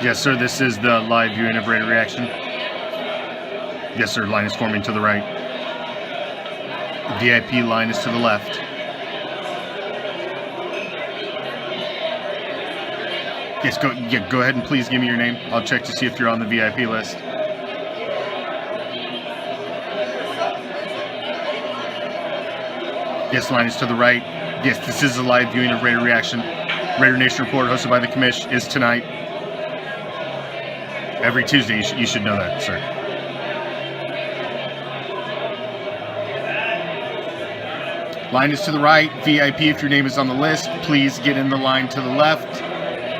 Yes, sir, this is the live viewing of Raider Reaction. Yes, sir, line is forming to the right. VIP line is to the left. Yes, go ahead and please give me your name. I'll check to see if you're on the VIP list. Yes, line is to the right. Yes, this is a live viewing of Raider Reaction. Raider Nation Report, hosted by the Commish, is tonight. Every Tuesday, you should know that, sir. Line is to the right. VIP, if your name is on the list, please get in the line to the left.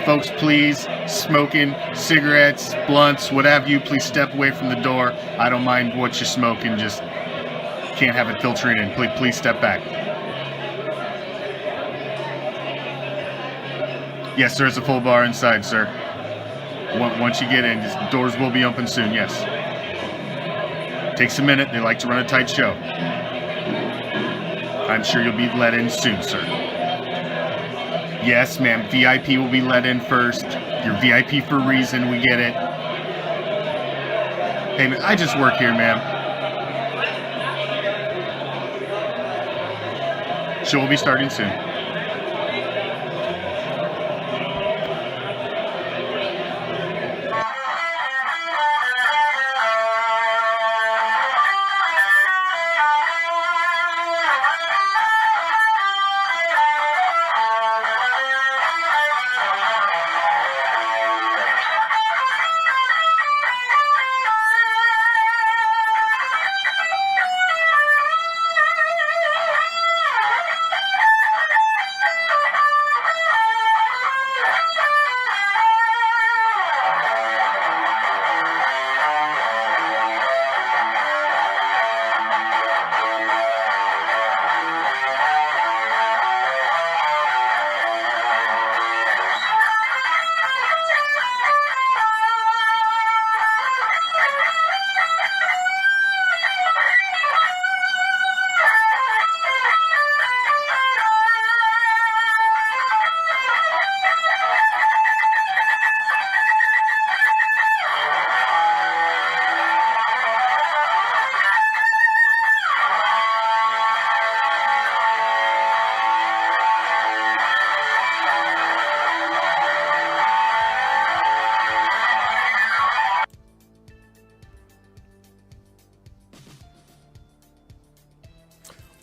Folks, please, smoking, cigarettes, blunts, what have you, please step away from the door. I don't mind what you're smoking, just can't have it filtering in. Please step back. Yes, sir, it's a full bar inside, sir. Once you get in, doors will be open soon, yes. Takes a minute. They like to run a tight show. I'm sure you'll be let in soon, sir. Yes, ma'am. VIP will be let in first. You're VIP for a reason. We get it. Hey, man, I just work here, ma'am. Show will be starting soon.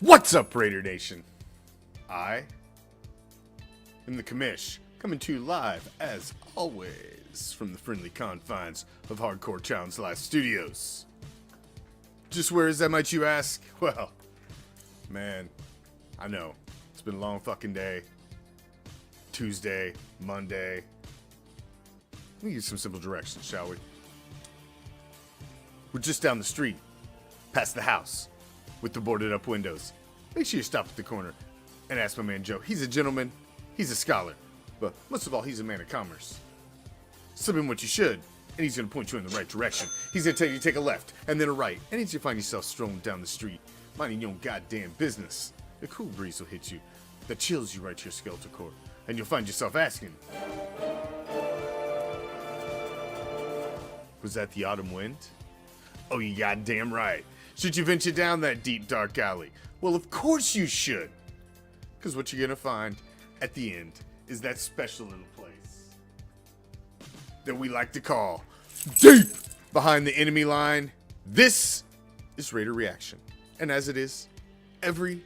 What's up, Raider Nation? I am the Commish, coming to you live, as always, from the friendly confines of Hardcore Challenge Live Studios. Just where is that, might you ask? Well, man, I know. It's been a long fucking day. Tuesday, Monday. Let me give you some simple directions, shall we? We're just down the street, past the house, with the boarded up windows. Make sure you stop at the corner and ask my man Joe. He's a gentleman, he's a scholar, but most of all, he's a man of commerce. Slip him what you should, and he's gonna point you in the right direction. He's gonna tell you to take a left, and then a right, and as you find yourself strolling down the street, minding your own goddamn business, a cool breeze will hit you that chills you right to your skeletal core, and you'll find yourself asking, was that the autumn wind? Oh, you goddamn right. Should you venture down that deep, dark alley? Well, of course you should. Because what you're going to find at the end is that special little place that we like to call deep behind the enemy line. This is Raider Reaction. And as it is, every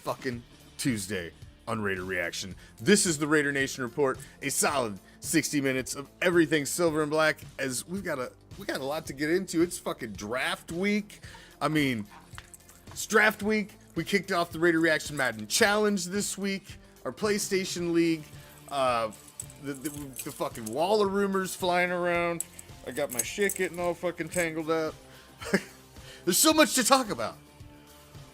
fucking Tuesday on Raider Reaction, this is the Raider Nation Report, a solid 60 minutes of everything silver and black, as we got a lot to get into. It's fucking draft week. I mean, it's draft week. We kicked off the Raider Reaction Madden Challenge this week. Our PlayStation League. The fucking wall of rumors flying around. I got my shit getting all fucking tangled up. There's so much to talk about.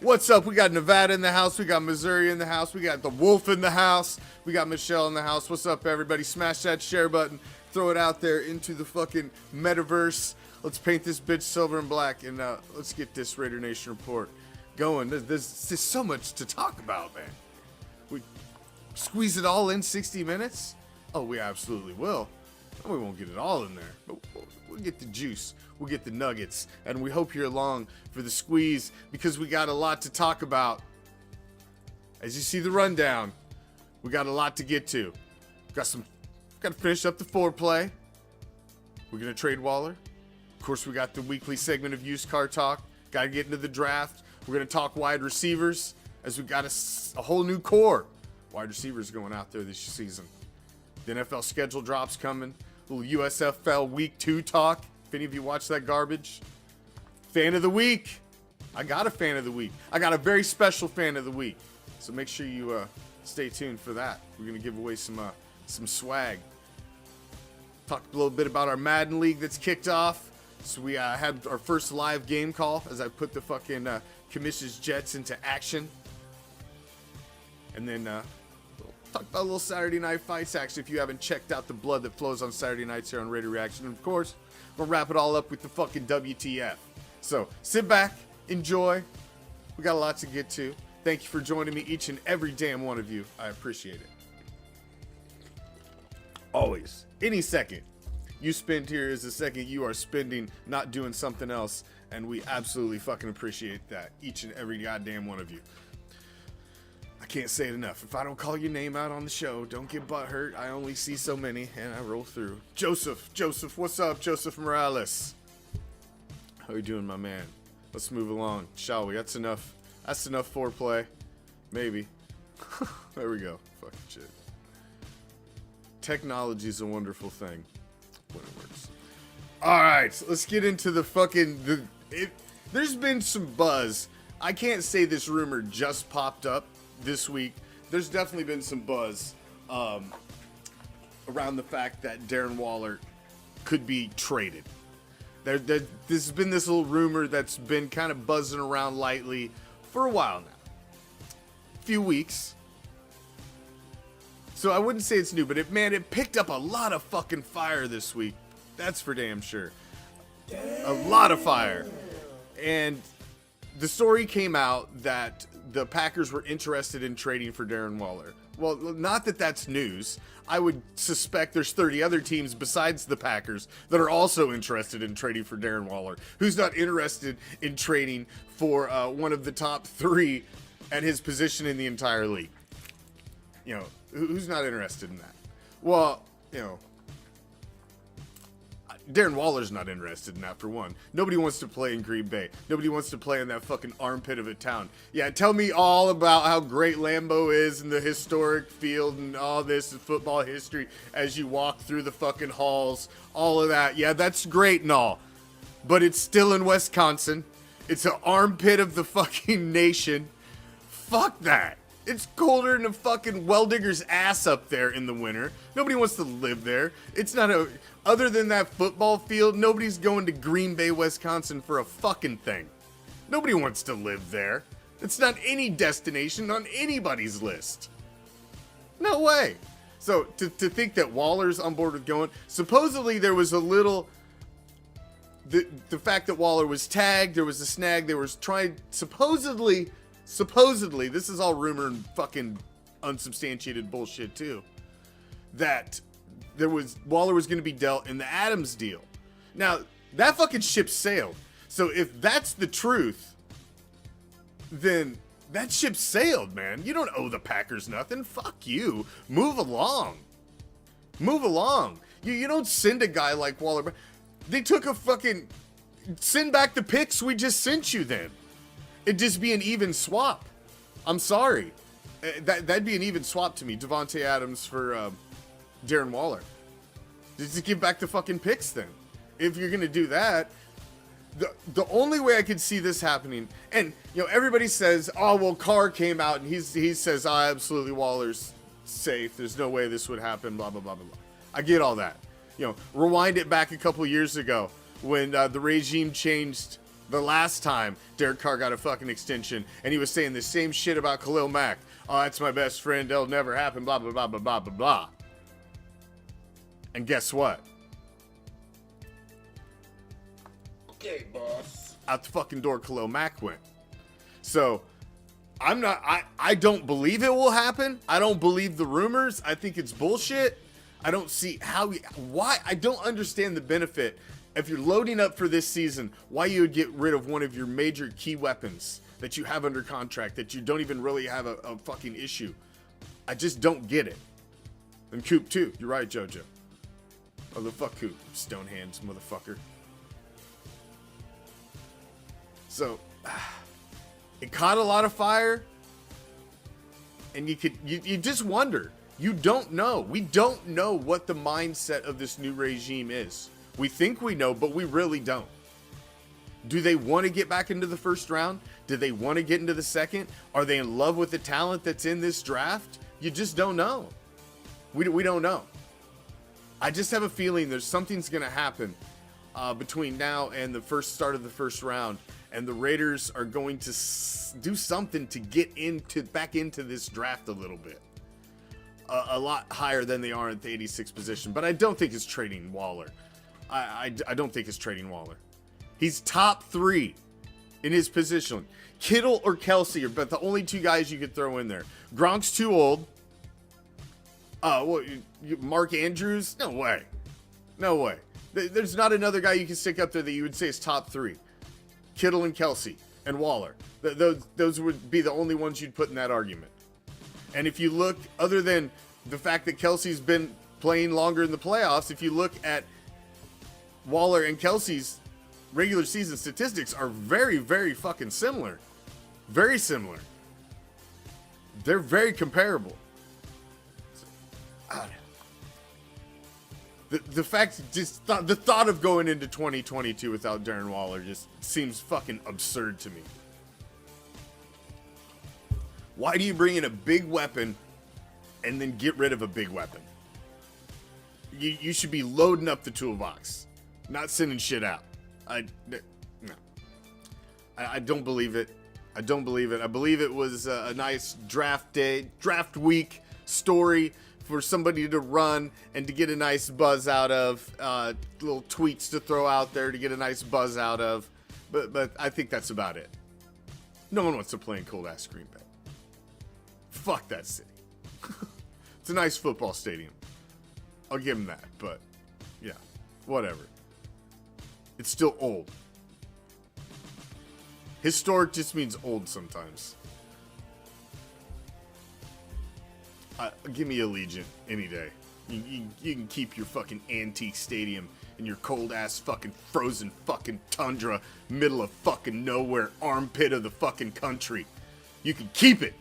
What's up? We got Nevada in the house. We got Missouri in the house. We got the Wolf in the house. We got Michelle in the house. What's up, everybody? Smash that share button. Throw it out there into the fucking metaverse. Let's paint this bitch silver and black, and let's get this Raider Nation Report going. There's so much to talk about, man. We squeeze it all in 60 minutes? Oh, we absolutely will. We won't get it all in there, but we'll get the juice. We'll get the nuggets. And we hope you're along for the squeeze because we got a lot to talk about. As you see the rundown, we got a lot to get to. Got to finish up the foreplay. We're going to trade Waller. Of course, we got the weekly segment of used car talk. Got to get into the draft. We're going to talk wide receivers as we got a whole new core. Wide receivers going out there this season. The NFL schedule drops coming. A little USFL Week 2 talk. If any of you watch that garbage. Fan of the week. I got a fan of the week. I got a very special fan of the week. So make sure you stay tuned for that. We're going to give away some swag. Talk a little bit about our Madden League that's kicked off. So we had our first live game call as I put the fucking Commish's Jets into action. And then talk about a little Saturday night fights action if you haven't checked out the blood that flows on Saturday nights here on Radio Reaction. And of course, we'll wrap it all up with the fucking WTF. So sit back, enjoy. We got a lot to get to. Thank you for joining me, each and every damn one of you. I appreciate it. Always. Any second you spend here is a second you are spending not doing something else. And we absolutely fucking appreciate that. Each and every goddamn one of you. I can't say it enough. If I don't call your name out on the show, don't get butthurt. I only see so many and I roll through. Joseph, what's up? Joseph Morales. How you doing, my man? Let's move along, shall we? That's enough foreplay. Maybe. There we go. Fucking shit. Technology's a wonderful thing when it works. Alright, so let's get into the fucking... There's been some buzz. I can't say this rumor just popped up this week. There's definitely been some buzz around the fact that Darren Waller could be traded. There's been this little rumor that's been kind of buzzing around lightly for a while now. A few weeks. So I wouldn't say it's new, but it picked up a lot of fucking fire this week. That's for damn sure. A lot of fire. And the story came out that the Packers were interested in trading for Darren Waller. Well, not that that's news. I would suspect there's 30 other teams besides the Packers that are also interested in trading for Darren Waller. Who's not interested in trading for one of the top 3 at his position in the entire league? You know, who's not interested in that? Well, you know, Darren Waller's not interested in that, for one. Nobody wants to play in Green Bay. Nobody wants to play in that fucking armpit of a town. Yeah, tell me all about how great Lambeau is and the historic field and all this football history as you walk through the fucking halls. All of that. Yeah, that's great and all. But it's still in Wisconsin. It's an armpit of the fucking nation. Fuck that. It's colder than a fucking well digger's ass up there in the winter. Nobody wants to live there. It's not a... Other than that football field, nobody's going to Green Bay, Wisconsin for a fucking thing. Nobody wants to live there. It's not any destination on anybody's list. No way. So to think that Waller's on board with going, supposedly there was a little... The fact that Waller was tagged, there was a snag, they were trying... Supposedly, this is all rumor and fucking unsubstantiated bullshit too. That... Waller was going to be dealt in the Adams deal. Now, that fucking ship sailed. So if that's the truth, then that ship sailed, man. You don't owe the Packers nothing. Fuck you. Move along. Move along. You don't send a guy like Waller. They took a fucking... Send back the picks we just sent you then. It'd just be an even swap. I'm sorry. That'd be an even swap to me. Devontae Adams for... Darren Waller. Just give back the fucking picks then. If you're gonna do that, the only way I could see this happening, and you know, everybody says, oh well, Carr came out and he says, oh, absolutely Waller's safe. There's no way this would happen. Blah blah blah blah blah. I get all that. You know, rewind it back a couple years ago when the regime changed the last time Derek Carr got a fucking extension, and he was saying the same shit about Khalil Mack. Oh, that's my best friend. That'll never happen. Blah blah blah blah blah blah blah. And guess what? Okay, boss. Out the fucking door Khalil Mack went. So, I don't believe it will happen. I don't believe the rumors. I think it's bullshit. I don't see why. I don't understand the benefit. If you're loading up for this season, why you would get rid of one of your major key weapons that you have under contract that you don't even really have a fucking issue. I just don't get it. And Coop too. You're right, JoJo. Oh, the fuck Coop. Stone hands, motherfucker. So, it caught a lot of fire. And you just wonder. You don't know. We don't know what the mindset of this new regime is. We think we know, but we really don't. Do they want to get back into the first round? Do they want to get into the second? Are they in love with the talent that's in this draft? You just don't know. We don't know. I just have a feeling there's something's going to happen between now and the start of the first round, and the Raiders are going to do something to get back into this draft a little bit. A lot higher than they are at the 86th position, but I don't think it's trading Waller. I don't think it's trading Waller. He's top 3 in his position. Kittle or Kelsey are but the only 2 guys you could throw in there. Gronk's too old. Mark Andrews? No way. No way. There's not another guy you can stick up there that you would say is top 3. Kittle and Kelsey and Waller. Those would be the only ones you'd put in that argument. And if you look, other than the fact that Kelsey's been playing longer in the playoffs, if you look at Waller and Kelsey's regular season statistics are very, very fucking similar. Very similar. They're very comparable. The fact, the thought of going into 2022 without Darren Waller just seems fucking absurd to me. Why do you bring in a big weapon and then get rid of a big weapon? You should be loading up the toolbox, not sending shit out. I don't believe it. I don't believe it. I believe it was a nice draft week story for somebody to run and to get a nice buzz out of, little tweets to throw out there to get a nice buzz out of. But I think that's about it. No one wants to play in cold ass Green Bay. Fuck that city. It's a nice football stadium. I'll give him that, but yeah, whatever. It's still old. Historic just means old sometimes. Give me Allegiant any day. You can keep your fucking antique stadium in your cold ass fucking frozen fucking tundra, middle of fucking nowhere, armpit of the fucking country. You can keep it.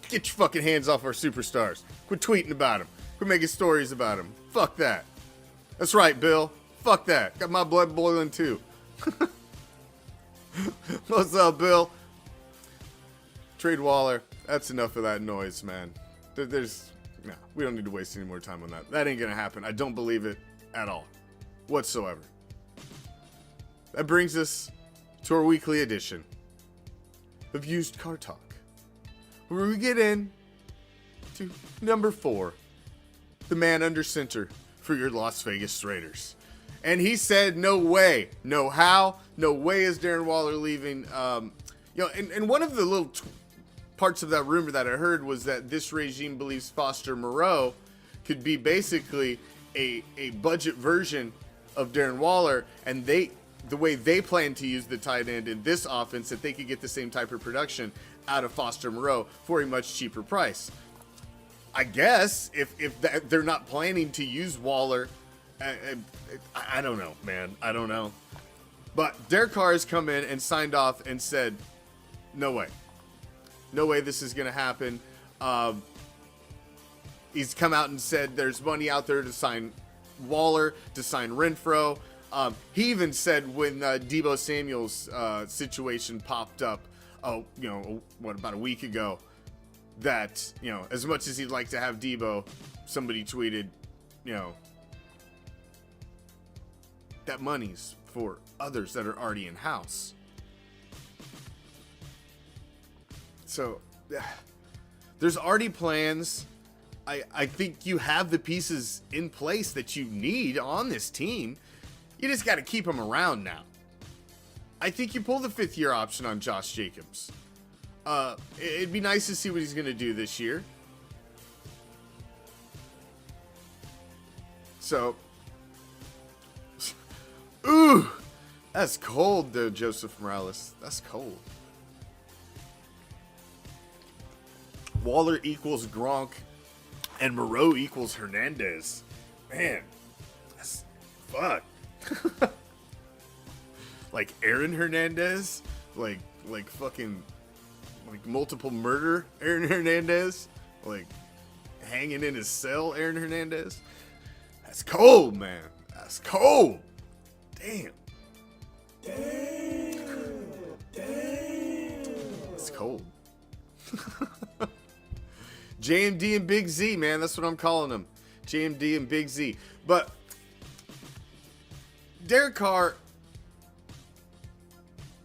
Get your fucking hands off our superstars. Quit tweeting about them. Quit making stories about them. Fuck that. That's right, Bill. Fuck that. Got my blood boiling too. What's up, Bill? Trade Waller. That's enough of that noise, man. No, we don't need to waste any more time on that. That ain't gonna happen. I don't believe it at all. Whatsoever. That brings us to our weekly edition of Used Car Talk, where we get in to number 4, the man under center for your Las Vegas Raiders. And he said, no way, no how, no way is Darren Waller leaving. And one of the little parts of that rumor that I heard was that this regime believes Foster Moreau could be basically a budget version of Darren Waller, and the way they plan to use the tight end in this offense, that they could get the same type of production out of Foster Moreau for a much cheaper price. I guess if they're not planning to use Waller, I don't know, man. I don't know. But Derek Carr has come in and signed off and said, no way. No way this is going to happen. He's come out and said there's money out there to sign Waller, to sign Renfro. He even said when Deebo Samuel's situation popped up, about a week ago, that, as much as he'd like to have Deebo, somebody tweeted, that money's for others that are already in house. So, there's already plans. I think you have the pieces in place that you need on this team. You just got to keep them around now. I think you pull the 5th-year option on Josh Jacobs. It'd be nice to see what he's going to do this year. So, ooh, that's cold, though, Joseph Morales. That's cold. Waller equals Gronk, and Moreau equals Hernandez. Man, that's fuck. Like Aaron Hernandez, like fucking, like multiple murder Aaron Hernandez, like hanging in his cell Aaron Hernandez. That's cold, man. That's cold. Damn. It's cold. JMD and Big Z, man. That's what I'm calling them. JMD and Big Z. But Derek Carr,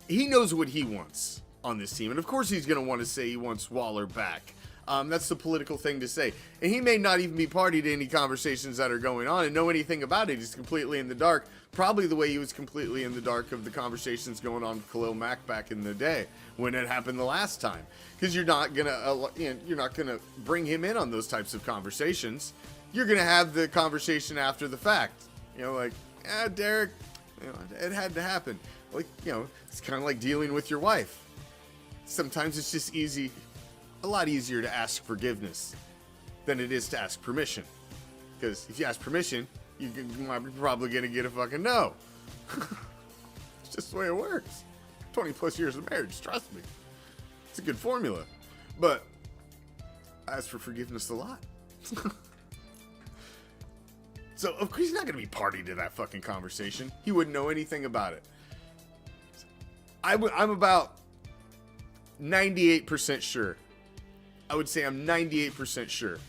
he knows what he wants on this team. And of course he's going to want to say he wants Waller back. That's the political thing to say. And he may not even be party to any conversations that are going on and know anything about it. He's completely in the dark. Probably the way he was completely in the dark of the conversations going on with Khalil Mack back in the day when it happened the last time. Because you're not gonna bring him in on those types of conversations. You're gonna have the conversation after the fact. Like, Derek, it had to happen. Like, it's kind of like dealing with your wife. Sometimes it's just a lot easier to ask forgiveness than it is to ask permission. Because if you ask permission, you're probably going to get a fucking no. It's just the way it works. 20 plus years of marriage, trust me. It's a good formula. But I ask for forgiveness a lot. So, of course, he's not going to be party to that fucking conversation. He wouldn't know anything about it. I'm about 98% sure. I would say I'm 98% sure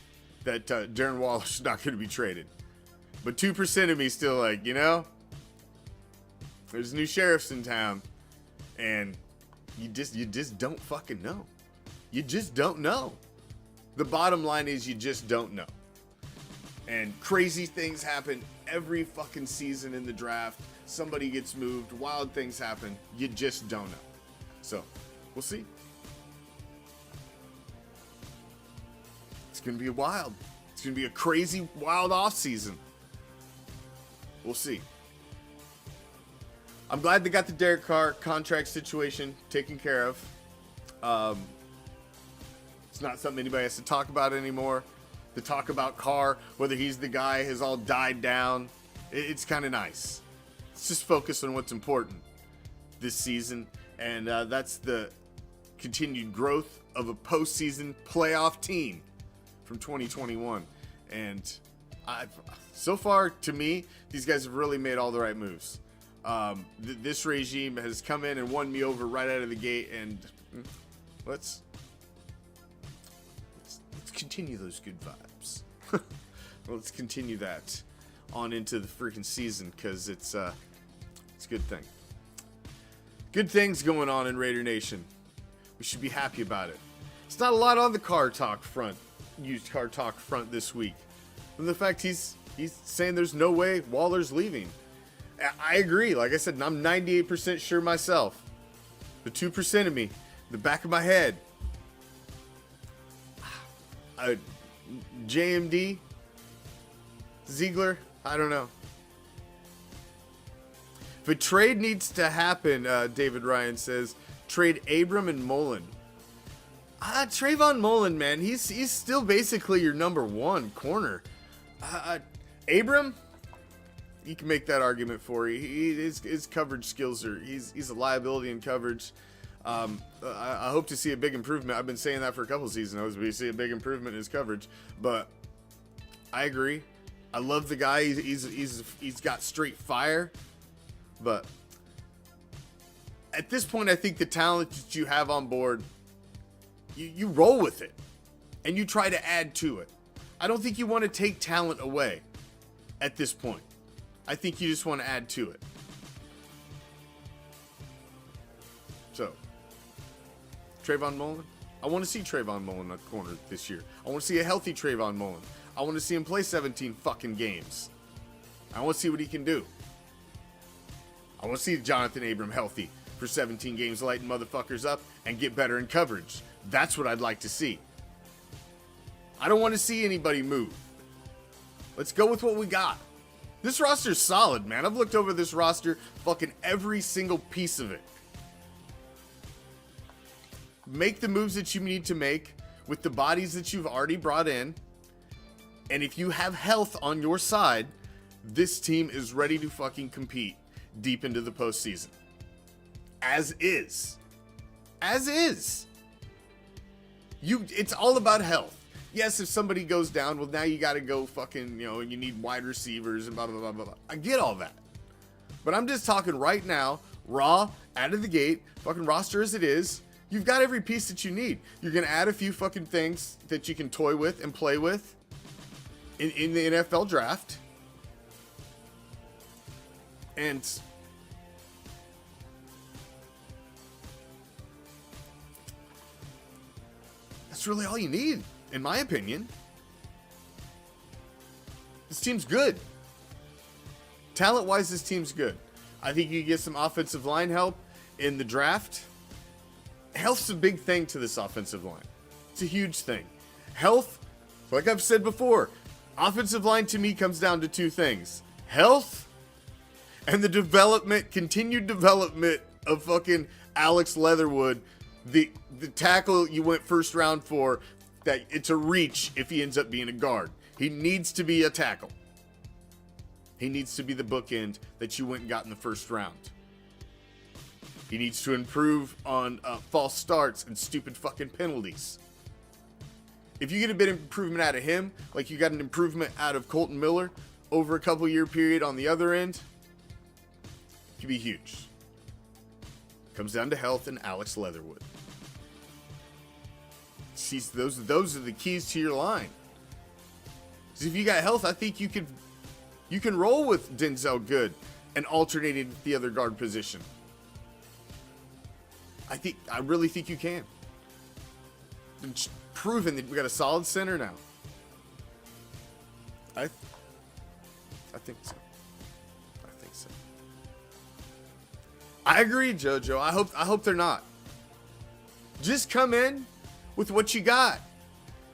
that Darren Waller's not going to be traded. But 2% of me still like, there's new sheriffs in town, and you just don't fucking know. You just don't know. The bottom line is you just don't know. And crazy things happen every fucking season in the draft. Somebody gets moved, wild things happen. You just don't know. So, we'll see. It's going to be wild. It's going to be a crazy, wild offseason. We'll see. I'm glad they got the Derek Carr contract situation taken care of. It's not something anybody has to talk about anymore. The talk about Carr, whether he's the guy, has all died down. It's kind of nice. Let's just focus on what's important this season, and that's the continued growth of a postseason playoff team from 2021. And so far, to me, these guys have really made all the right moves. This regime has come in and won me over right out of the gate, and let's continue those good vibes. Let's continue that on into the freaking season, because it's a good thing. Good things going on in Raider Nation. We should be happy about it. It's not a lot on the used car talk front this week. And the fact he's saying there's no way Waller's leaving. I agree. Like I said, I'm 98% sure myself. The 2% of me, the back of my head. JMD, Ziegler, I don't know. If a trade needs to happen, David Ryan says, trade Abram and Mullen. Trayvon Mullen, man, he's still basically your number one corner. Abram, you can make that argument for you. His coverage skills he's a liability in coverage. I hope to see a big improvement. I've been saying that for a couple seasons. I was we see a big improvement in his coverage, but I agree. I love the guy. He's got straight fire, but at this point, I think the talent that you have on board, you roll with it, and you try to add to it. I don't think you want to take talent away at this point. I think you just want to add to it. So, Trayvon Mullen. I want to see Trayvon Mullen at corner this year. I want to see a healthy Trayvon Mullen. I want to see him play 17 fucking games. I want to see what he can do. I want to see Jonathan Abram healthy for 17 games, lighting motherfuckers up and get better in coverage. That's what I'd like to see. I don't want to see anybody move. Let's go with what we got. This roster's solid, man. I've looked over this roster, fucking every single piece of it. Make the moves that you need to make with the bodies that you've already brought in. And if you have health on your side, this team is ready to fucking compete deep into the postseason. As is. As is. It's all about health. Yes, if somebody goes down, well, now you got to go fucking, you need wide receivers and blah, blah, blah, blah, blah. I get all that. But I'm just talking right now, raw, out of the gate, fucking roster as it is. You've got every piece that you need. You're going to add a few fucking things that you can toy with and play with in the NFL draft. And that's really all you need, in my opinion. This team's good. Talent-wise, this team's good. I think you get some offensive line help in the draft. Health's a big thing to this offensive line. It's a huge thing. Health, like I've said before, offensive line to me comes down to two things. Health and the continued development of fucking Alex Leatherwood, the tackle you went first round for, that it's a reach if he ends up being a guard. He needs to be a tackle. He needs to be the bookend that you went and got in the first round. He needs to improve on false starts and stupid fucking penalties. If you get a bit of improvement out of him, like you got an improvement out of Colton Miller over a couple year period on the other end, it could be huge. Comes down to health and Alex Leatherwood. See, those are the keys to your line. Because if you got health, I think you can roll with Denzel Good and alternating the other guard position. I really think you can. It's proven that we got a solid center now. I think so. I agree, JoJo. I hope they're not. Just come in with what you got.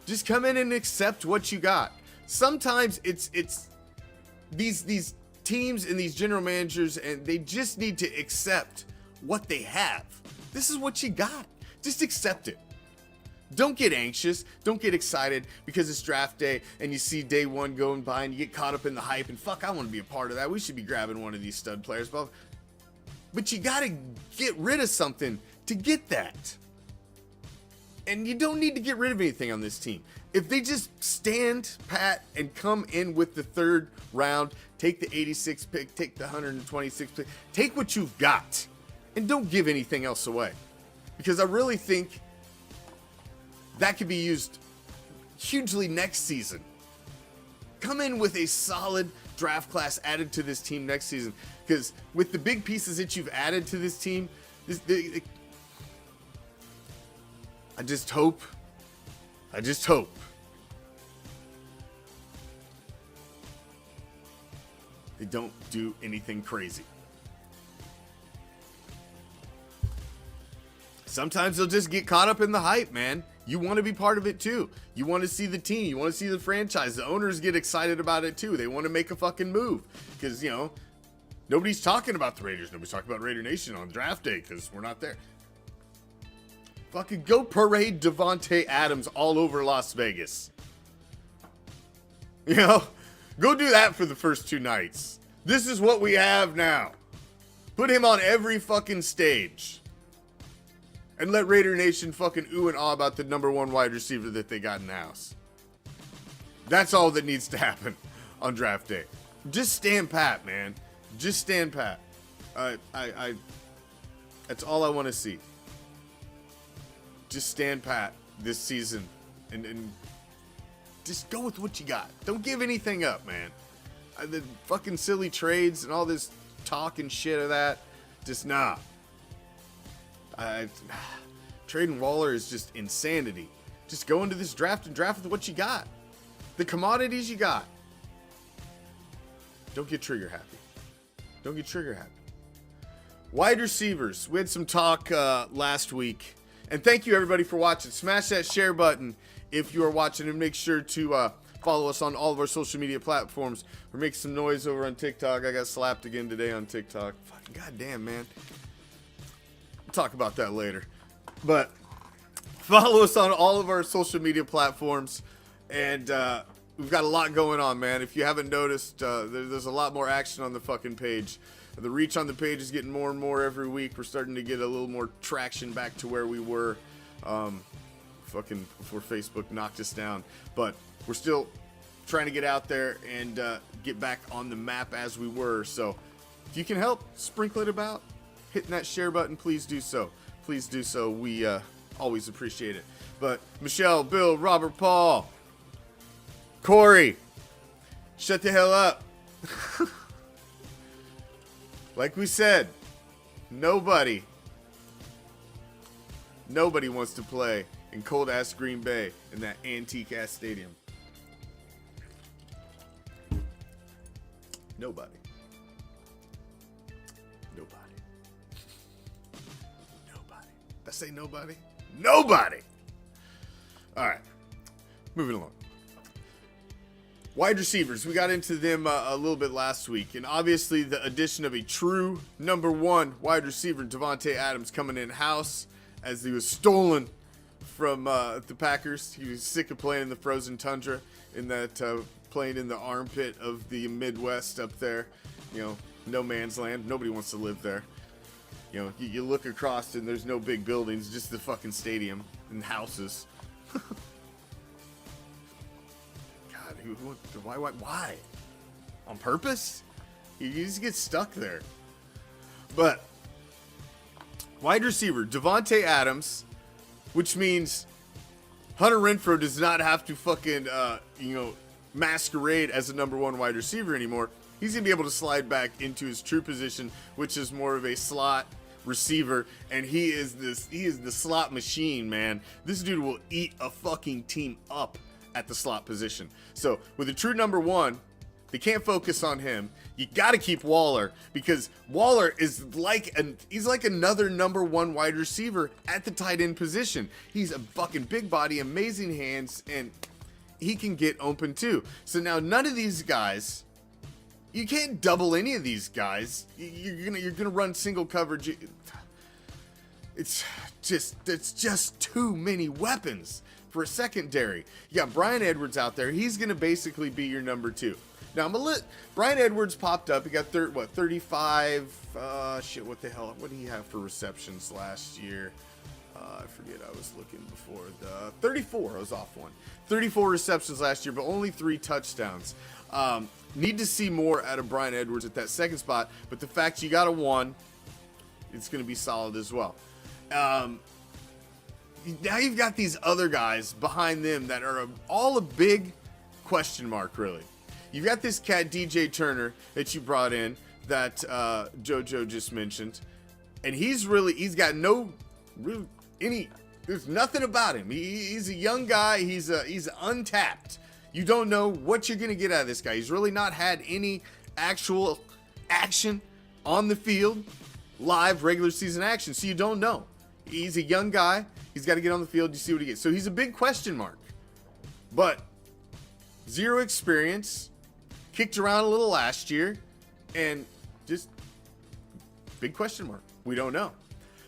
Just come in and accept what you got. Sometimes it's these teams and these general managers, and they just need to accept what they have. This is what you got. Just accept it. Don't get anxious. Don't get excited because it's draft day and you see day one going by and you get caught up in the hype and fuck, I want to be a part of that. We should be grabbing one of these stud players. But you got to get rid of something to get that. And you don't need to get rid of anything on this team. If they just stand pat and come in with the third round, take the 86th pick, take the 126th pick, take what you've got. And don't give anything else away. Because I really think that could be used hugely next season. Come in with a solid draft class added to this team next season. Because with the big pieces that you've added to this team, I just hope they don't do anything crazy. Sometimes they'll just get caught up in the hype, man. You want to be part of it too. You want to see the team. You want to see the franchise. The owners get excited about it too. They want to make a fucking move. Because, nobody's talking about the Raiders. Nobody's talking about Raider Nation on draft day because we're not there. Fucking go parade Devontae Adams all over Las Vegas. Go do that for the first 2 nights. This is what we have now. Put him on every fucking stage. And let Raider Nation fucking ooh and ah about the number 1 wide receiver that they got in the house. That's all that needs to happen on draft day. Just stand pat, man. Just stand pat. That's all I want to see. Just stand pat this season and just go with what you got. Don't give anything up, man. The fucking silly trades and all this talk and shit of that, just nah. Trading Waller is just insanity. Just go into this draft and draft with what you got. The commodities you got. Don't get trigger happy. Don't get trigger happy. Wide receivers. We had some talk last week. And thank you everybody for watching. Smash that share button if you are watching, and make sure to Follow us on all of our social media platforms. We're making some noise over on TikTok. I got slapped again today on TikTok. Fucking goddamn, man. We'll talk about that later. But follow us on all of our social media platforms. And we've got a lot going on, man. If you haven't noticed, there's a lot more action on the fucking page. The reach on the page is getting more and more every week. We're starting to get a little more traction back to where we were fucking before Facebook knocked us down. But we're still trying to get out there and get back on the map as we were. So if you can help, sprinkle it about, hitting that share button, please do so. Please do so. We always appreciate it. But Michelle, Bill, Robert, Paul, Corey, shut the hell up. Like we said, nobody wants to play in cold-ass Green Bay in that antique-ass stadium. Nobody. Did I say nobody? Nobody! Alright. Moving along. Wide receivers. We got into them a little bit last week. And obviously the addition of a true number one wide receiver, Davante Adams, coming in-house as he was stolen from the Packers. He was sick of playing in the frozen tundra, in that playing in the armpit of the Midwest up there. You know, no man's land. Nobody wants to live there. You know, you look across and there's no big buildings, just the fucking stadium and houses. God, why? On purpose? You just get stuck there. But wide receiver, Davante Adams, which means Hunter Renfrow does not have to fucking, masquerade as a number one wide receiver anymore. He's going to be able to slide back into his true position, which is more of a slot receiver, and he is the slot machine, man. This dude will eat a fucking team up at the slot position. So with a true number one, they can't focus on him. You got to keep Waller, because Waller is he's like another number one wide receiver at the tight end position. He's a fucking big body, amazing hands, and he can get open too. So now none of these guys, you can't double any of these guys. You're gonna run single coverage. It's just too many weapons for a secondary. You got Bryan Edwards out there. He's gonna basically be your number two. Now Bryan Edwards popped up. He got 35. What the hell? What did he have for receptions last year? I forget. I was looking before. 34. I was off one. 34 receptions last year, but only 3 touchdowns. Need to see more out of Bryan Edwards at that second spot, but the fact you got a 1, it's going to be solid as well. Now you've got these other guys behind them that are all a big question mark, really. You've got this cat, DJ Turner, that you brought in, that JoJo just mentioned, and he's got there's nothing about him. He's a young guy. He's untapped. You don't know what you're going to get out of this guy. He's really not had any actual action on the field, live regular season action, so you don't know. He's a young guy. He's got to get on the field. You see what he gets. So he's a big question mark. But 0 experience, kicked around a little last year, and just big question mark. We don't know.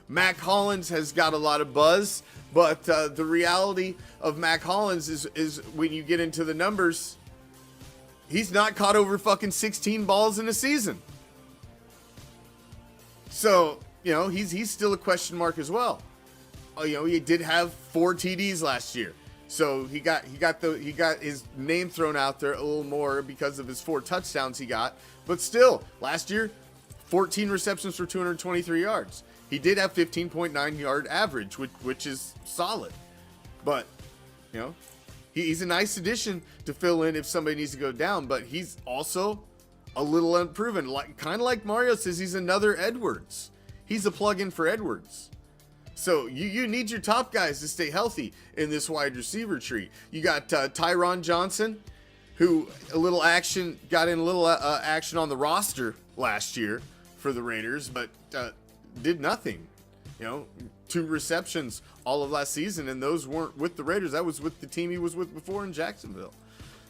Mac Hollins has got a lot of buzz, but the reality of Mac Hollins is when you get into the numbers, he's not caught over fucking 16 balls in a season. So, he's still a question mark as well. He did have 4 TDs last year. So he got his name thrown out there a little more because of his 4 touchdowns he got. But still, last year, 14 receptions for 223 yards. He did have 15.9 yard average, which is solid. But, he's a nice addition to fill in if somebody needs to go down. But he's also a little unproven. Kind of like Mario says, he's another Edwards. He's a plug-in for Edwards. So you need your top guys to stay healthy in this wide receiver tree. You got Tyron Johnson, who got in a little action on the roster last year for the Raiders, but did nothing. 2 receptions all of last season, and those weren't with the Raiders. That was with the team he was with before in Jacksonville.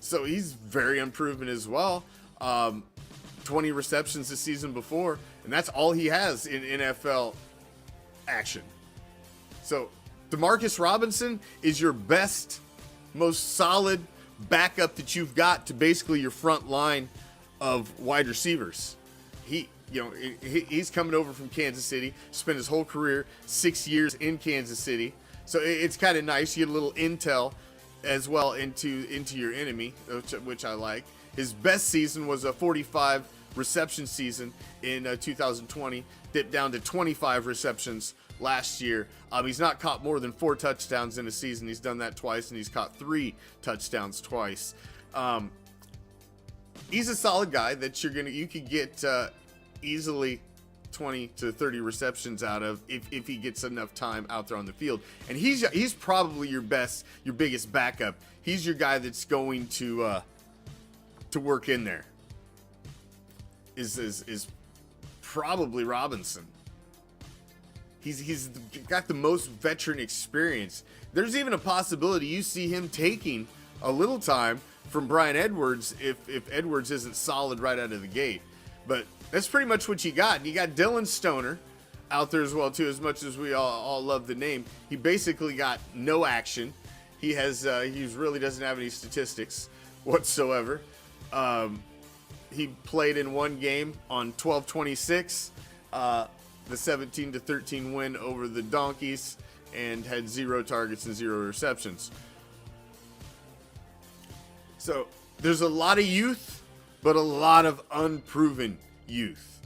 So he's very unproven as well. 20 receptions the season before, and that's all he has in NFL action. So Demarcus Robinson is your best, most solid backup that you've got to basically your front line of wide receivers. He's coming over from Kansas City, spent his whole career 6 years in Kansas City. So it's kind of nice. You get a little intel as well into your enemy, which I like. His best season was a 45 reception season in 2020, dipped down to 25 receptions last year. He's not caught more than 4 touchdowns in a season. He's done that twice, and he's caught 3 touchdowns twice. He's a solid guy that you could get easily 20 to 30 receptions out of if he gets enough time out there on the field. And he's probably your biggest backup. He's your guy that's going to work in there. Is probably Robinson. He's got the most veteran experience. There's even a possibility you see him taking a little time from Bryan Edwards if Edwards isn't solid right out of the gate. But that's pretty much what you got. And you got Dylan Stoner out there as well too. As much as we all love the name, he basically got no action. He really doesn't have any statistics whatsoever. He played in one game on 12/26, the 17-13 win over the Donkeys, and had 0 targets and 0 receptions. So there's a lot of youth, but a lot of unproven youth.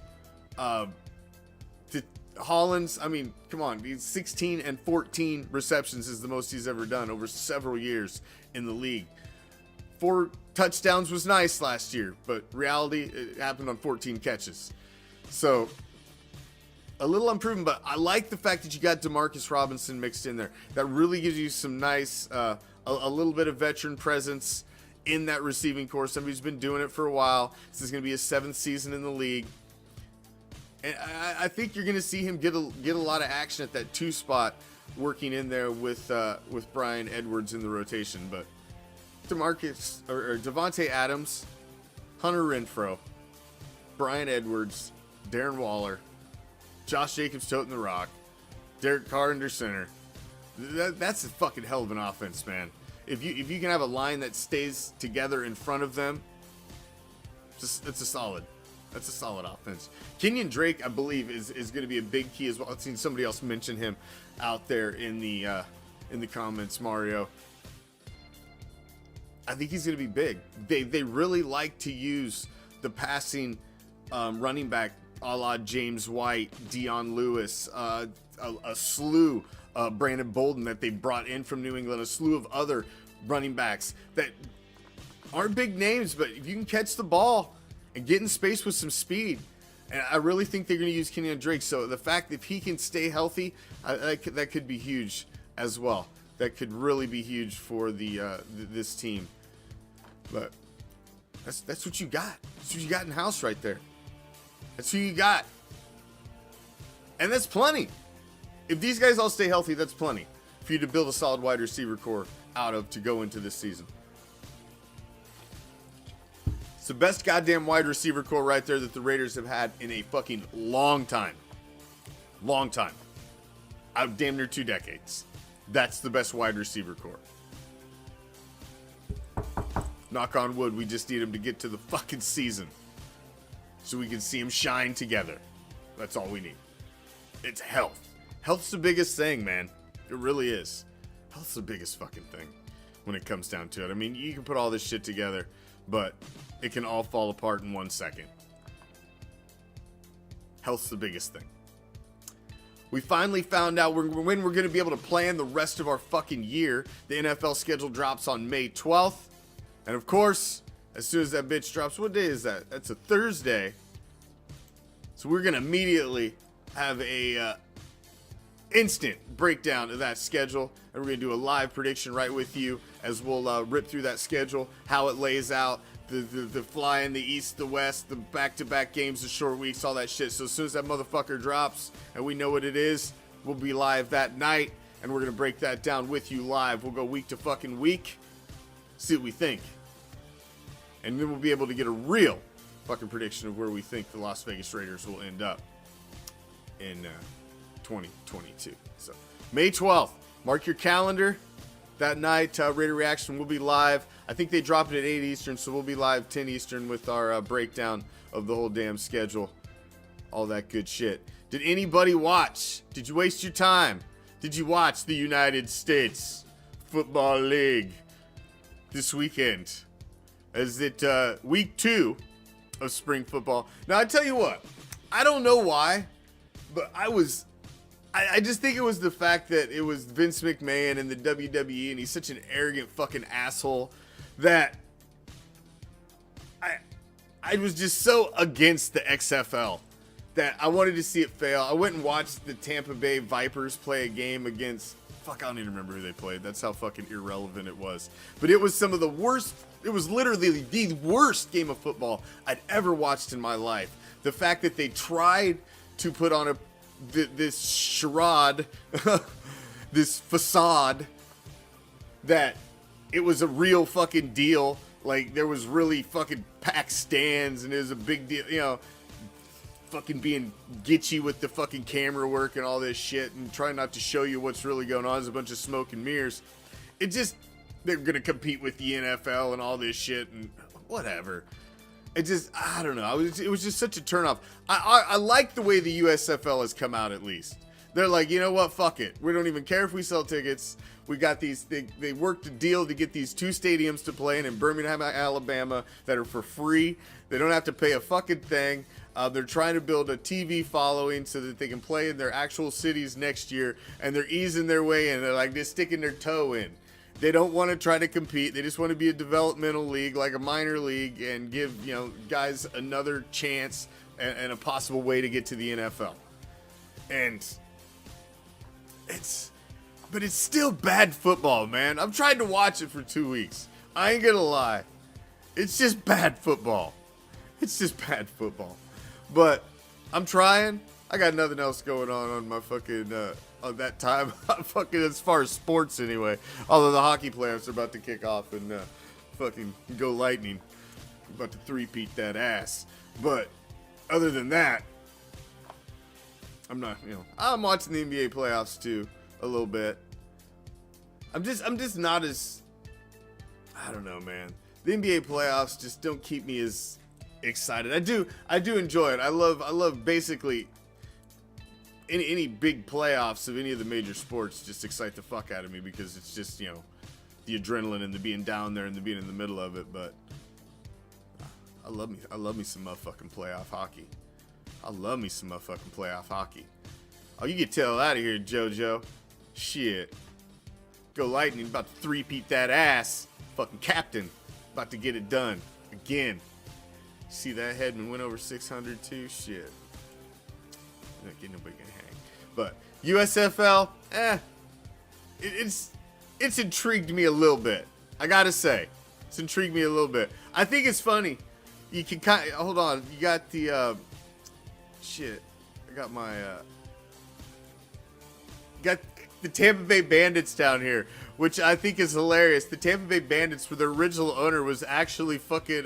Hollins, I mean, come on, he's 16 and 14 receptions is the most he's ever done over several years in the league. 4 touchdowns was nice last year, but reality, it happened on 14 catches. So a little unproven, but I like the fact that you got Demarcus Robinson mixed in there. That really gives you some nice, a little bit of veteran presence in that receiving corps. Somebody's been doing it for a while. This is going to be his 7th season in the league. And I think you're going to see him get a lot of action at that 2 spot, working in there with Bryan Edwards in the rotation. But Devontae Adams, Hunter Renfrow, Bryan Edwards, Darren Waller, Josh Jacobs toting the rock, Derek Carr under center. That's a fucking hell of an offense, man. If you can have a line that stays together in front of them, that's a solid offense. Kenyon Drake, I believe, is going to be a big key as well. I've seen somebody else mention him out there in the comments, Mario. I think he's going to be big. They really like to use the passing running back a la James White, Dion Lewis, a slew, Brandon Bolden that they brought in from New England, a slew of other running backs that aren't big names, but if you can catch the ball and get in space with some speed, and I really think they're going to use Kenyon Drake. So the fact that if he can stay healthy, that could be huge as well. That could really be huge for this team. But that's what you got. That's what you got in house right there. That's who you got. And that's plenty. If these guys all stay healthy, that's plenty for you to build a solid wide receiver core out of to go into this season. It's the best goddamn wide receiver core right there that the Raiders have had in a fucking long time. Long time. Out damn near 2 decades. That's the best wide receiver core. Knock on wood, we just need him to get to the fucking season so we can see him shine together. That's all we need. It's health. Health's the biggest thing, man. It really is. Health's the biggest fucking thing when it comes down to it. I mean, you can put all this shit together, but it can all fall apart in 1 second. Health's the biggest thing. We finally found out when we're going to be able to plan the rest of our fucking year. The NFL schedule drops on May 12th. And of course, as soon as that bitch drops, what day is that? That's a Thursday. So we're going to immediately have a instant breakdown of that schedule. And we're going to do a live prediction right with you as we'll rip through that schedule, how it lays out, the fly in, the east, the west, the back-to-back games, the short weeks, all that shit. So as soon as that motherfucker drops and we know what it is, we'll be live that night. And we're going to break that down with you live. We'll go week to fucking week. See what we think. And then we'll be able to get a real fucking prediction of where we think the Las Vegas Raiders will end up in 2022. So May 12th, mark your calendar. That night, Raider Reaction will be live. I think they drop it at 8 Eastern, so we'll be live 10 Eastern with our breakdown of the whole damn schedule. All that good shit. Did anybody watch? Did you waste your time? Did you watch the United States Football League this weekend? Is it week 2 of spring football? Now, I tell you what, I don't know why, but I just think it was the fact that it was Vince McMahon and the WWE, and he's such an arrogant fucking asshole that I was just so against the XFL that I wanted to see it fail. I went and watched the Tampa Bay Vipers play a game against, I don't even remember who they played. That's how fucking irrelevant it was. But it was some of the worst, it was literally the worst game of football I'd ever watched in my life. The fact that they tried to put on this charade, this facade that it was a real fucking deal. Like, there was really fucking packed stands and it was a big deal, you know, fucking being gitchy with the fucking camera work and all this shit and trying not to show you what's really going on. There's a bunch of smoke and mirrors. It just, they're going to compete with the NFL and all this shit and whatever. It just, I don't know. It was just such a turnoff. I like the way the USFL has come out, at least. They're like, you know what? Fuck it. We don't even care if we sell tickets. We got these, they worked a deal to get these 2 stadiums to play in Birmingham, Alabama, that are for free. They don't have to pay a fucking thing. They're trying to build a TV following so that they can play in their actual cities next year, and they're easing their way in. They're like, they're sticking their toe in. They don't want to try to compete. They just want to be a developmental league, like a minor league, and give, you know, guys another chance and a possible way to get to the NFL. And but it's still bad football, man. I've tried to watch it for 2 weeks. I ain't gonna lie. It's just bad football. It's just bad football. But I'm trying. I got nothing else going on my fucking, on that time. Fucking as far as sports anyway. Although the hockey playoffs are about to kick off and fucking go Lightning. About to three-peat that ass. But other than that, I'm not, you know, I'm watching the NBA playoffs too a little bit. I'm just not as, I don't know, man. The NBA playoffs just don't keep me as excited. I do enjoy it. I love basically any big playoffs of any of the major sports just excite the fuck out of me because it's just, you know, the adrenaline and the being down there and the being in the middle of it. But I love me some motherfucking playoff hockey. I love me some motherfucking playoff hockey. Oh, you get the hell out of here, JoJo. Shit. Go Lightning, about to three-peat that ass. Fucking captain, about to get it done again. See that Hedman went over 600 too? Shit. Not getting nobody gonna hang. But USFL, it's intrigued me a little bit. I gotta say, it's intrigued me a little bit. I think it's funny. You can kind of, hold on. You got the shit. I got my got the Tampa Bay Bandits down here, which I think is hilarious. The Tampa Bay Bandits, where their original owner was actually fucking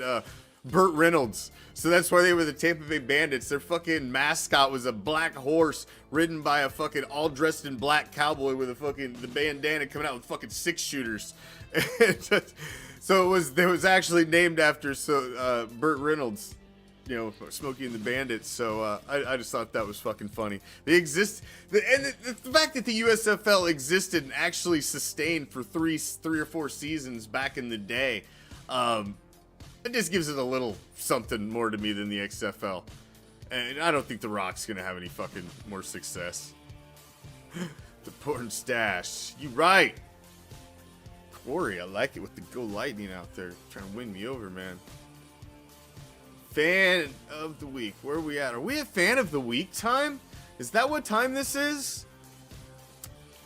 Burt Reynolds. So that's why they were the Tampa Bay Bandits. Their fucking mascot was a black horse ridden by a fucking all dressed in black cowboy with a fucking the bandana coming out with fucking 6-shooters. So it was actually named after Burt Reynolds, you know, Smokey and the Bandits. So I just thought that was fucking funny. They exist, and the fact that the USFL existed and actually sustained for three or four seasons back in the day, it just gives it a little something more to me than the XFL. And I don't think The Rock's gonna have any fucking more success. The porn stash, you right. Corey, I like it with the Go Lightning out there trying to win me over, man. Fan of the week. Where are we at? Are we at fan of the week time? Is that what time this is?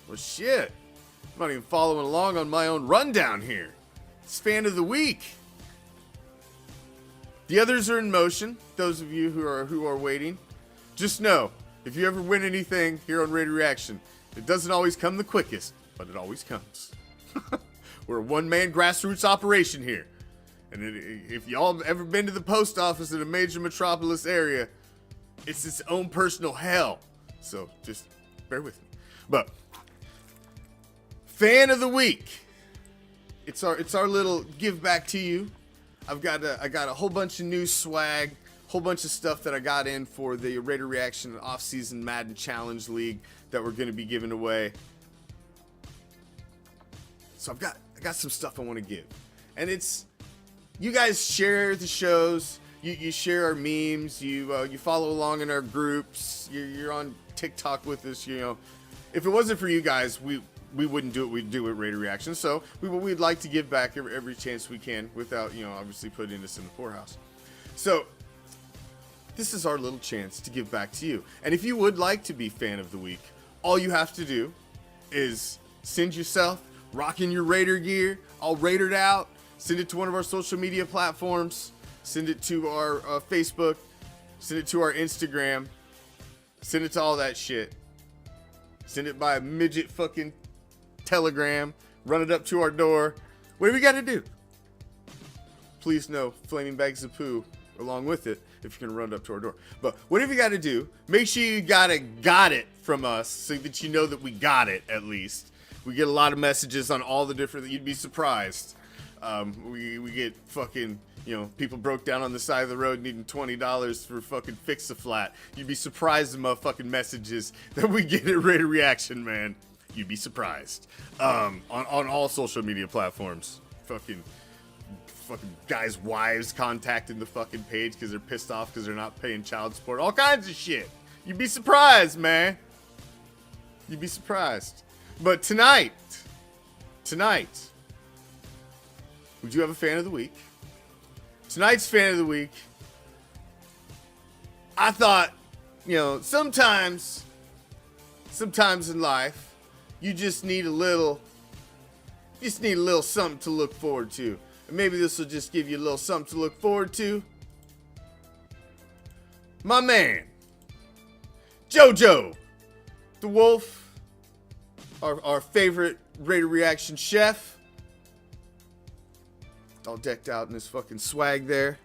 Well, shit. I'm not even following along on my own rundown here. It's fan of the week. The others are in motion. Those of you who are waiting, just know if you ever win anything here on Raider Reaction, it doesn't always come the quickest, but it always comes. We're a one-man grassroots operation here. And if y'all ever been to the post office in a major metropolis area, it's its own personal hell. So just bear with me. But fan of the week. It's our little give back to you. I got a whole bunch of new swag, whole bunch of stuff that I got in for the Raider Reaction Off-Season Madden Challenge League that we're going to be giving away. So I got some stuff I want to give. And it's, you guys share the shows, you share our memes, you follow along in our groups, you're on TikTok with us, you know. If it wasn't for you guys, we wouldn't do what we do at Raider Reaction. So we'd like to give back every chance we can without, you know, obviously putting us in the poorhouse. So this is our little chance to give back to you. And if you would like to be fan of the week, all you have to do is send yourself rocking your Raider gear, all Raidered out, send it to one of our social media platforms, send it to our Facebook, send it to our Instagram, send it to all that shit. Send it by a midget fucking telegram, run it up to our door. Whatever you gotta do. Please no flaming bags of poo along with it if you're gonna run it up to our door. But whatever you gotta do, make sure you got it from us so that you know that we got it at least. We get a lot of messages on all the different, you'd be surprised. We get fucking, you know, people broke down on the side of the road needing $20 for fucking fix-a-flat. You'd be surprised the motherfucking messages that we get at Raider Reaction, man. You'd be surprised. On all social media platforms. Fucking guys' wives contacting the fucking page because they're pissed off because they're not paying child support. All kinds of shit. You'd be surprised, man. You'd be surprised. But tonight, we do have a fan of the week. Tonight's fan of the week, I thought, you know, sometimes in life, you just need a little something to look forward to. And maybe this will just give you a little something to look forward to. My man, JoJo, the Wolf, our favorite Raider Reaction chef. All decked out in his fucking swag there.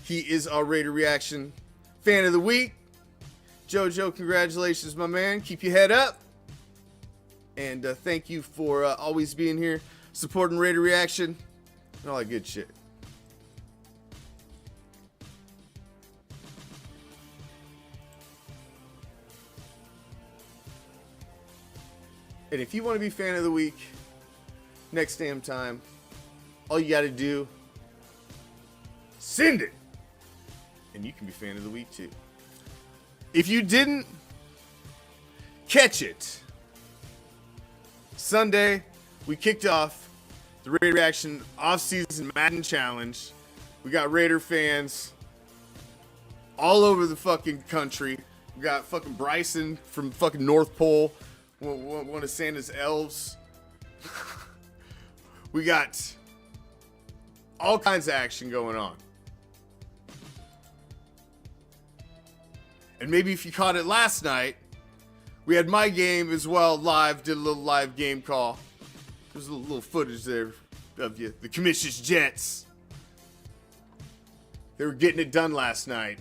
He is our Raider Reaction fan of the week. JoJo, congratulations, my man. Keep your head up. And thank you for always being here, supporting Raider Reaction, and all that good shit. And if you want to be fan of the week, next damn time, all you gotta do, send it, and you can be fan of the week too. If you didn't catch it, Sunday we kicked off the Raider Reaction Off-Season Madden Challenge. We got Raider fans all over the fucking country. We got fucking Bryson from fucking North Pole, one of Santa's elves. We got all kinds of action going on. And maybe if you caught it last night, we had my game as well live, did a little live game call. There's a little footage there of you, the Commish's Jets. They were getting it done last night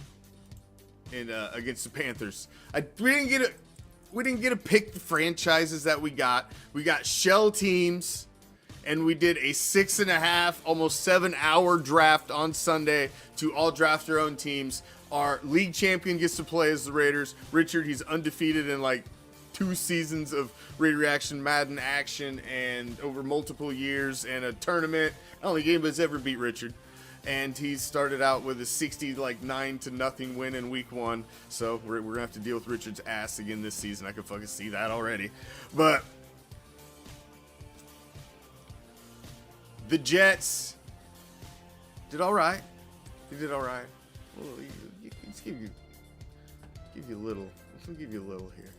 in, against the Panthers. We didn't get to pick the franchises that we got. We got shell teams. And we did a 6.5, almost 7-hour draft on Sunday to all draft their own teams. Our league champion gets to play as the Raiders. Richard, he's undefeated in like 2 seasons of Raider Reaction Madden action and over multiple years and a tournament. Only game that's ever beat Richard. And he started out with a 9-0 win in week 1. So we're gonna have to deal with Richard's ass again this season. I can fucking see that already. But the Jets did all right. They did all right. Well, let's give you a little. Let me give you a little here.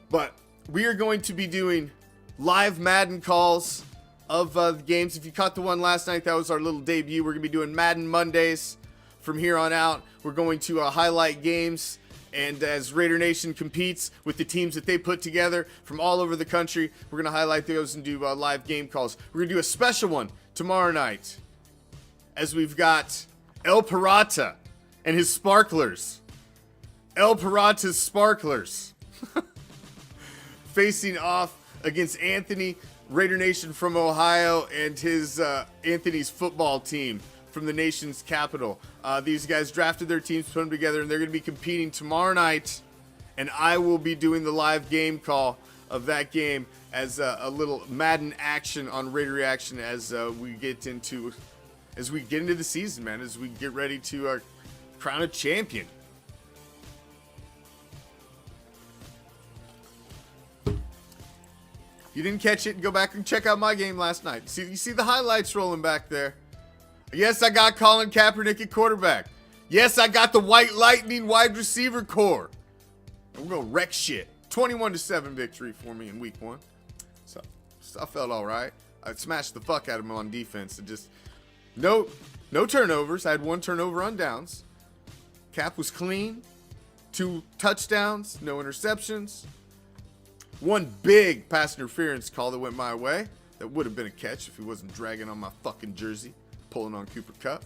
But we are going to be doing live Madden calls of the games. If you caught the one last night, that was our little debut. We're gonna be doing Madden Mondays from here on out. We're going to highlight games And as Raider Nation competes with the teams that they put together from all over the country, we're going to highlight those and do live game calls. We're going to do a special one tomorrow night, as we've got El Pirata and his Sparklers. El Pirata's Sparklers facing off against Anthony, Raider Nation from Ohio, and his Anthony's football team from the nation's capital. These guys drafted their teams, put them together, and they're going to be competing tomorrow night. And I will be doing the live game call of that game as a little Madden action on Raider Reaction as we get into the season, man. As we get ready to crown a champion. If you didn't catch it, go back and check out my game last night. You see the highlights rolling back there. Yes, I got Colin Kaepernick at quarterback. Yes, I got the White Lightning wide receiver core. And we're going to wreck shit. 21-7 victory for me in week 1. So I felt all right. I smashed the fuck out of him on defense. And just no turnovers. I had 1 turnover on downs. Cap was clean. 2 touchdowns. No interceptions. 1 big pass interference call that went my way. That would have been a catch if he wasn't dragging on my fucking jersey, pulling on Cooper Kupp.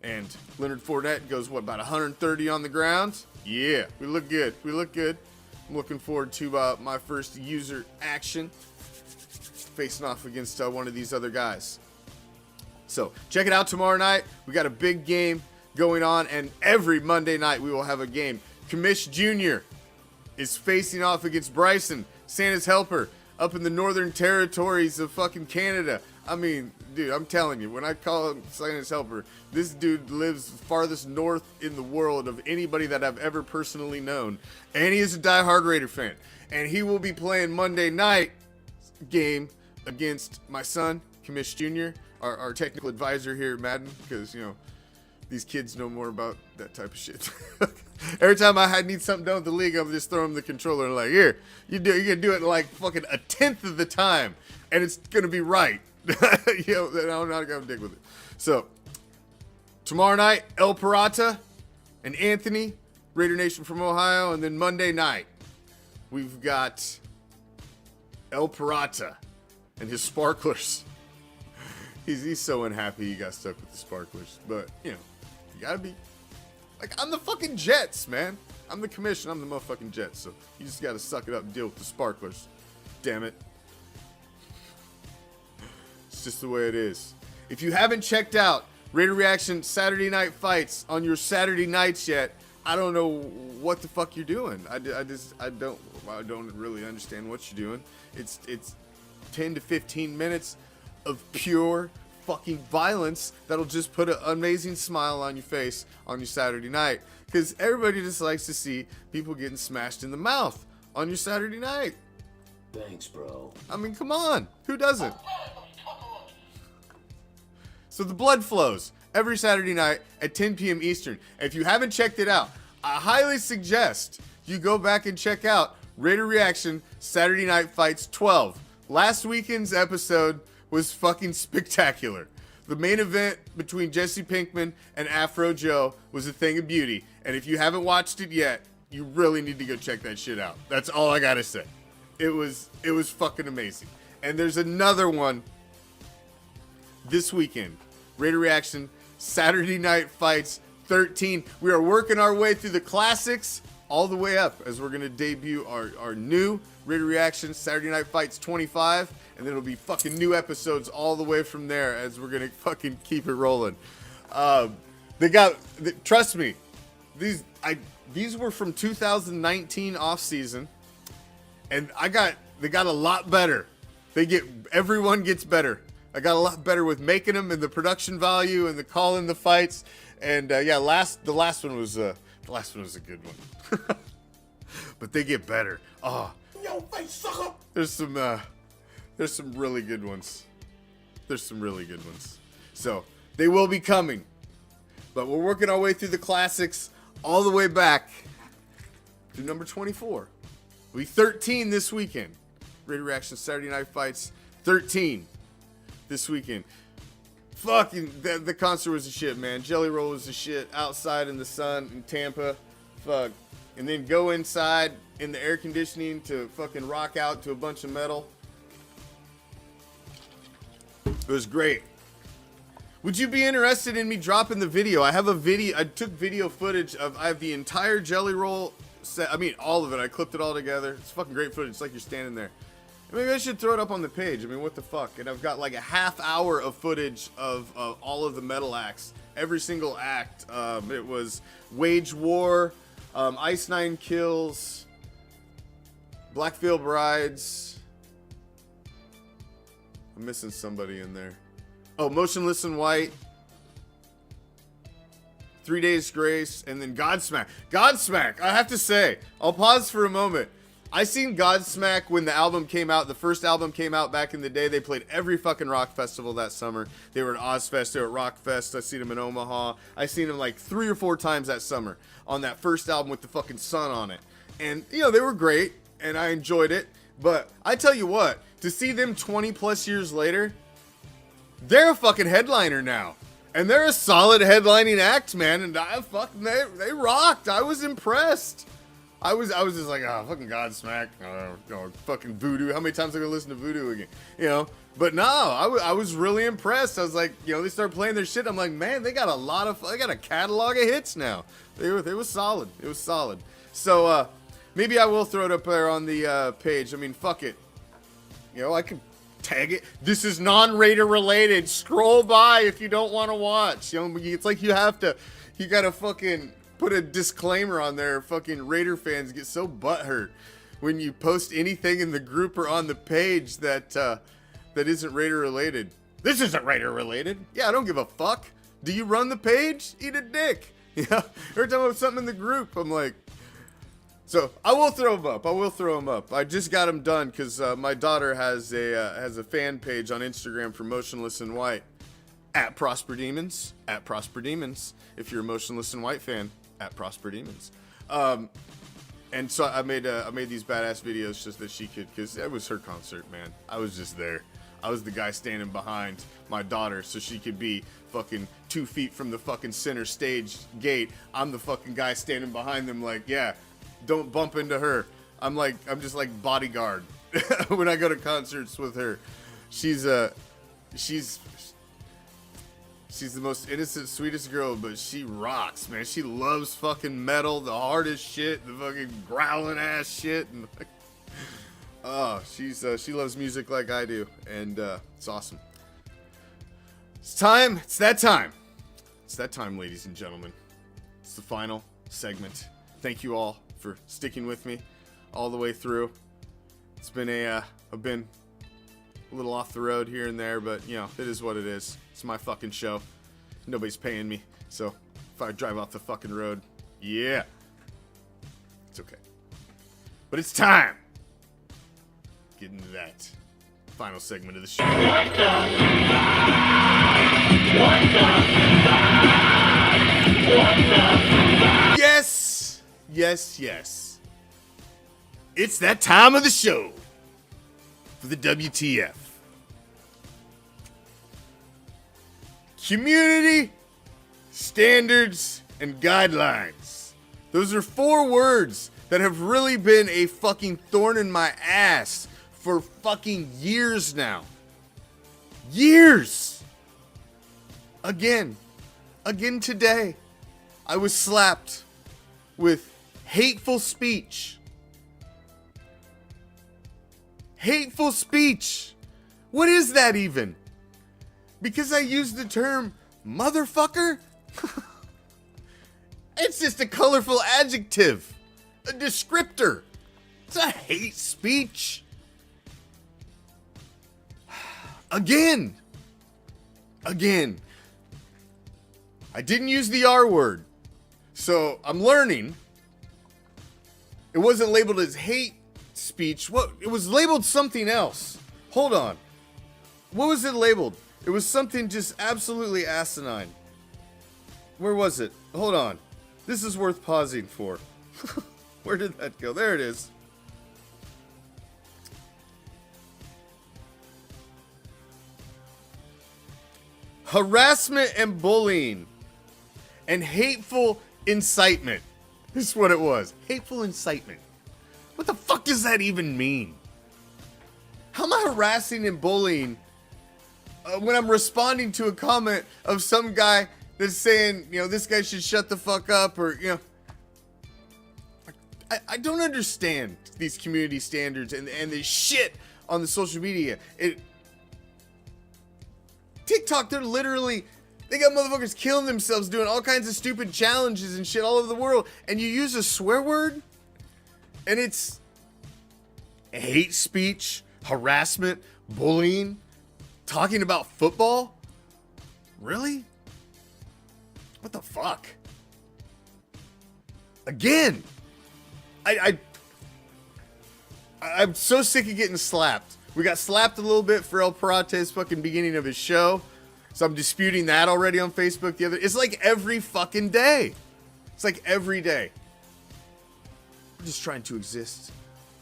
And Leonard Fournette goes, about 130 on the ground? Yeah, we look good. I'm looking forward to my first user action facing off against one of these other guys. So check it out tomorrow night. We got a big game going on, and every Monday night we will have a game. Commish Jr. is facing off against Bryson, Santa's helper, up in the northern territories of fucking Canada. I mean, dude, I'm telling you, when I call him Santa's helper, this dude lives farthest north in the world of anybody that I've ever personally known. And he is a diehard Raider fan. And he will be playing Monday night game against my son, Commish Jr., our technical advisor here at Madden, because, you know, these kids know more about that type of shit. Every time I need something done with the league, I'm just throwing them the controller and like, here, you're gonna do it in like fucking 1/10 of the time, and it's gonna be right. You know, I'm not gonna dig with it. So tomorrow night, El Pirata and Anthony, Raider Nation from Ohio, and then Monday night we've got El Pirata and his Sparklers. He's so unhappy he got stuck with the Sparklers, but you know, you gotta be. Like, I'm the fucking Jets, man. I'm the Commission. I'm the motherfucking Jets. So you just got to suck it up and deal with the Sparklers. Damn it. It's just the way it is. If you haven't checked out Raider Reaction Saturday Night Fights on your Saturday nights yet, I don't know what the fuck you're doing. I don't really understand what you're doing. It's 10 to 15 minutes of pure fucking violence that'll just put an amazing smile on your face on your Saturday night, because everybody just likes to see people getting smashed in the mouth on your Saturday night. Thanks, bro. I mean, come on, who doesn't? So the blood flows every Saturday night at 10 p.m. Eastern. If you haven't checked it out, I highly suggest you go back and check out Raider Reaction Saturday Night Fights 12. Last weekend's episode was fucking spectacular. The main event between Jesse Pinkman and Afro Joe was a thing of beauty. And if you haven't watched it yet, you really need to go check that shit out. That's all I gotta say. It was fucking amazing. And there's another one this weekend. Raider Reaction Saturday Night Fights 13. We are working our way through the classics all the way up as we're gonna debut our new Raider Reaction Saturday Night Fights 25, and then it'll be fucking new episodes all the way from there as we're gonna fucking keep it rolling. Trust me, these were from 2019 off season, and they got a lot better. Everyone gets better. I got a lot better with making them and the production value and the calling the fights, and the last one was a good one. But they get better. Oh. Yo, face sucker. There's some really good ones. So they will be coming. But we're working our way through the classics all the way back to number 24. We'll be 13 this weekend. Raider Reaction Saturday Night Fights 13 this weekend. Fucking the concert was a shit, man. Jelly Roll was a shit outside in the sun in Tampa. fuck. And then go inside in the air conditioning to fucking rock out to a bunch of metal. It was great. Would you be interested in me dropping the video? I have a video. I took video footage of. I have the entire Jelly Roll set. I mean, all of it. I clipped it all together. It's fucking great footage. It's like you're standing there. Maybe I should throw it up on the page. I mean, what the fuck? And I've got like a half hour of footage of all of the metal acts. Every single act. It was Wage War, Ice Nine Kills, Black Veil Brides. I'm missing somebody in there. Oh, Motionless in White, 3 Days Grace, and then Godsmack. Godsmack, I have to say, I'll pause for a moment. I seen Godsmack when the album came out. The first album came out back in the day. They played every fucking rock festival that summer. They were at Ozfest, they were at Rockfest. I seen them in Omaha. I seen them like 3 or 4 times that summer on that first album with the fucking sun on it. And, you know, they were great, and I enjoyed it. But I tell you what, to see them 20 plus years later, they're a fucking headliner now. And they're a solid headlining act, man. And they rocked. I was impressed. I was just like, oh, fucking Godsmack. Fucking Voodoo. How many times am I gonna listen to Voodoo again? You know? But no, I was really impressed. I was like, you know, they started playing their shit. I'm like, man, they got a catalog of hits now. They was solid. It was solid. So, maybe I will throw it up there on the page. I mean, fuck it. You know, I could tag it. This is non-Raider related. Scroll by if you don't want to watch. You know, it's like you gotta fucking put a disclaimer on there. Fucking Raider fans get so butthurt when you post anything in the group or on the page that isn't Raider related. This isn't Raider related. Yeah, I don't give a fuck. Do you run the page? Eat a dick. Yeah. Every time I have something in the group, I'm like. So I will throw them up. I just got them done because my daughter has a fan page on Instagram for Motionless in White at Prosper Demons. If you're a Motionless in White fan, at Prosper Demons. And so I made these badass videos just that she could, because it was her concert, man. I was just there. I was the guy standing behind my daughter so she could be fucking 2 feet from the fucking center stage gate. I'm the fucking guy standing behind them like, yeah. Don't bump into her. I'm just like bodyguard when I go to concerts with her. She's the most innocent, sweetest girl, but she rocks, man. She loves fucking metal, the hardest shit, the fucking growling ass shit, and like, oh, she loves music like I do, and it's awesome. It's time. It's that time. It's that time, ladies and gentlemen. It's the final segment. Thank you all for sticking with me all the way through. It's been I've been a little off the road here and there, but you know, it is what it is. It's my fucking show. Nobody's paying me, so if I drive off the fucking road, yeah, it's okay. But it's time. Get into that final segment of the show. Yes. It's that time of the show for the WTF. Community standards and guidelines. Those are 4 words that have really been a fucking thorn in my ass for fucking years now. Years. Again today, I was slapped with hateful speech. Hateful speech. What is that even? Because I used the term motherfucker? It's just a colorful adjective. A descriptor. It's a hate speech. Again. I didn't use the R word. So I'm learning. It wasn't labeled as hate speech. What? It was labeled something else. Hold on. What was it labeled? It was something just absolutely asinine. Where was it? Hold on. This is worth pausing for. Where did that go? There it is. Harassment and bullying and hateful incitement. That's what it was. Hateful incitement. What the fuck does that even mean? How am I harassing and bullying when I'm responding to a comment of some guy that's saying, you know, this guy should shut the fuck up, or, you know. I don't understand these community standards and this shit on the social media. TikTok, they got motherfuckers killing themselves doing all kinds of stupid challenges and shit all over the world, and you use a swear word? And it's hate speech, harassment, bullying, talking about football? Really? What the fuck? Again, I'm so sick of getting slapped. We got slapped a little bit for El Parate's fucking beginning of his show, so I'm disputing that already on Facebook. It's like every fucking day. It's like every day. We're just trying to exist.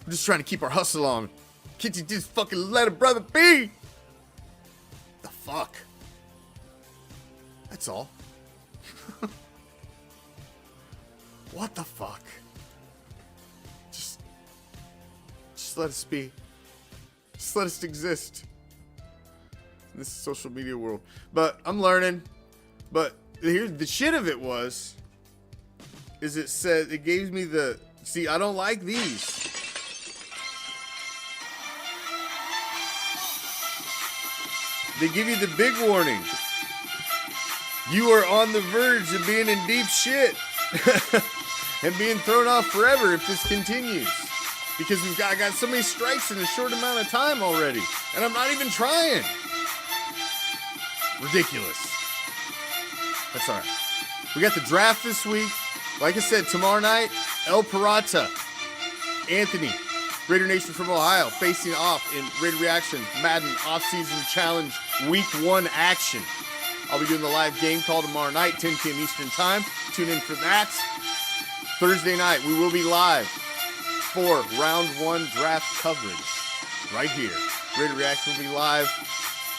We're just trying to keep our hustle on. Can't you just fucking let a brother be? The fuck? That's all. What the fuck? Just let us be. Just let us exist in this social media world. But I'm learning. But here's the shit of it is it said, it gave me the, see, I don't like these. They give you the big warning. You are on the verge of being in deep shit and being thrown off forever if this continues. Because I got so many strikes in a short amount of time already, and I'm not even trying. Ridiculous. That's all right. We got the draft this week. Like I said, tomorrow night, El Parata, Anthony, Raider Nation from Ohio, facing off in Raider Reaction Madden Offseason Challenge Week 1 action. I'll be doing the live game call tomorrow night, 10 p.m. Eastern Time. Tune in for that. Thursday night, we will be live for Round 1 draft coverage right here. Raider Reaction will be live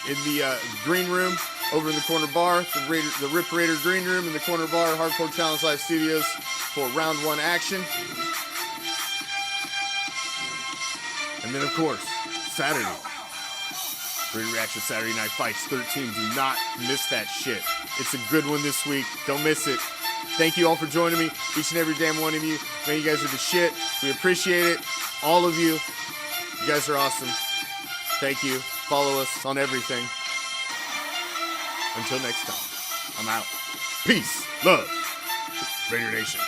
in the green room over in the corner bar, the Rip Raider green room in the corner bar, Hardcore Challenge Live Studios for Round 1 action. And then, of course, Saturday, Raider Reaction Saturday Night Fights 13. Do not miss that shit. It's a good one this week. Don't miss it. Thank you all for joining me, each and every damn one of you. Man, you guys are the shit. We appreciate it. All of you. You guys are awesome. Thank you. Follow us on everything. Until next time, I'm out. Peace, love, Raider Nation.